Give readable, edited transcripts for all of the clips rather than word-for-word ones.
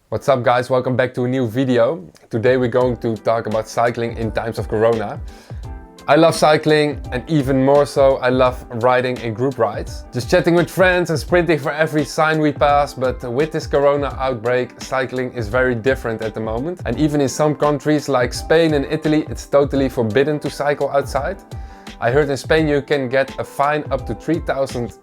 What's up guys, welcome back to a new video. Today we're going to talk about cycling in times of Corona. I love cycling and even more so I love riding in group rides. Just chatting with friends and sprinting for every sign we pass, but with this Corona outbreak, cycling is very different at the moment. And even in some countries like Spain and Italy, it's totally forbidden to cycle outside. I heard in Spain you can get a fine up to 3,000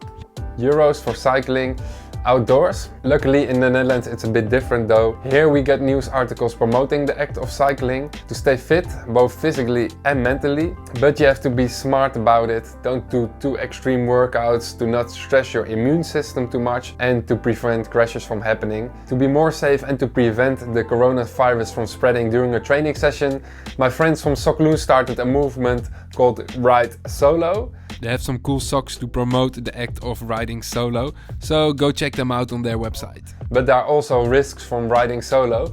euros for cycling outdoors. Luckily in the Netherlands it's a bit different though. Here we get news articles promoting the act of cycling to stay fit, both physically and mentally. But you have to be smart about it. Don't do too extreme workouts, to not stress your immune system too much and to prevent crashes from happening. To be more safe and to prevent the coronavirus from spreading during a training session, my friends from Sokloon started a movement called Ride Solo. They have some cool socks to promote the act of riding solo, so go check them out on their website. But there are also risks from riding solo.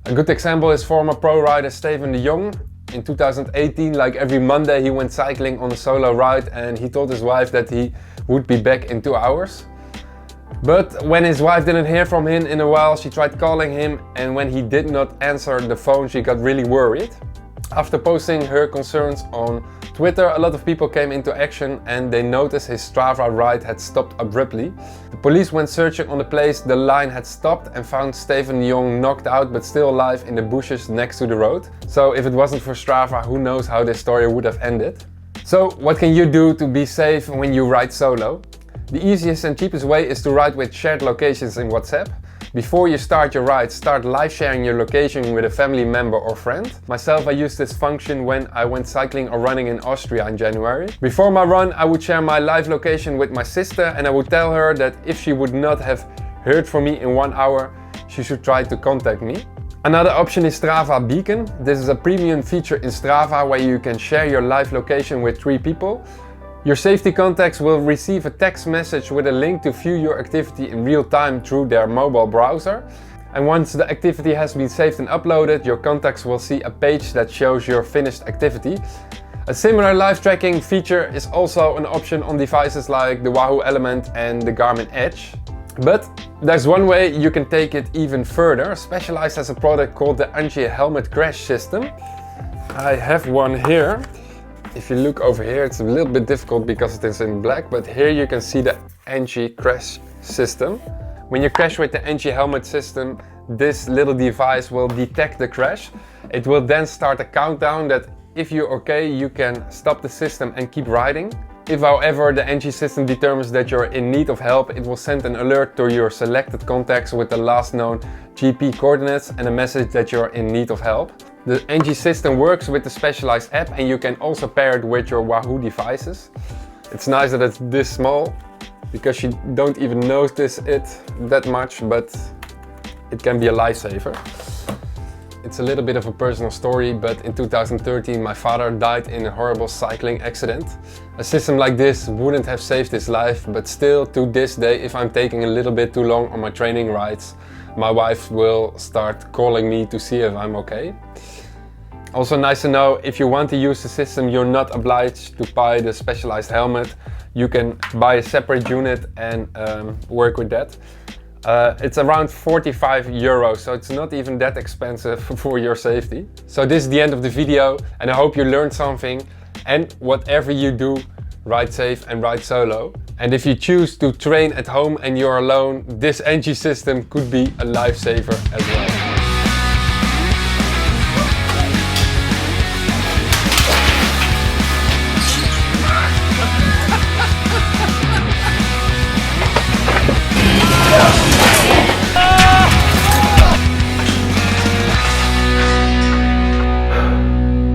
A good example is former pro rider Steven de Jong. In 2018, like every Monday, he went cycling on a solo ride and he told his wife that he would be back in 2 hours. But when his wife didn't hear from him in a while, she tried calling him, and when he did not answer the phone, she got really worried. After posting her concerns on Twitter, a lot of people came into action and they noticed his Strava ride had stopped abruptly. The police went searching on the place the line had stopped and found Steven de Jong knocked out but still alive in the bushes next to the road. So if it wasn't for Strava, who knows how this story would have ended. So what can you do to be safe when you ride solo? The easiest and cheapest way is to ride with shared locations in WhatsApp. Before you start your ride, start live sharing your location with a family member or friend. Myself, I used this function when I went cycling or running in Austria in January. Before my run, I would share my live location with my sister and I would tell her that if she would not have heard from me in 1 hour, she should try to contact me. Another option is Strava Beacon. This is a premium feature in Strava where you can share your live location with 3 people. Your safety contacts will receive a text message with a link to view your activity in real time through their mobile browser. And once the activity has been saved and uploaded, your contacts will see a page that shows your finished activity. A similar live tracking feature is also an option on devices like the Wahoo Element and the Garmin Edge. But there's one way you can take it even further. Specialized has a product called the anti-helmet crash system. I have one here. If you look over here, it's a little bit difficult because it is in black, but here you can see the anti-crash system. When you crash with the anti-helmet system, this little device will detect the crash. It will then start a countdown that if you're okay, you can stop the system and keep riding. If however the anti-system determines that you're in need of help, it will send an alert to your selected contacts with the last known GP coordinates and a message that you're in need of help. The NG system works with the Specialized app and you can also pair it with your Wahoo devices. It's nice that it's this small because you don't even notice it that much, but it can be a lifesaver. It's a little bit of a personal story, but in 2013 my father died in a horrible cycling accident. A system like this wouldn't have saved his life, but still to this day, if I'm taking a little bit too long on my training rides, my wife will start calling me to see if I'm okay. Also nice to know, if you want to use the system, you're not obliged to buy the Specialized helmet. You can buy a separate unit and work with that. It's around 45 euros, so it's not even that expensive for your safety. So this is the end of the video and I hope you learned something. And whatever you do, ride safe and ride solo. And if you choose to train at home and you're alone, this NG system could be a lifesaver as well.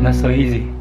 Not so easy.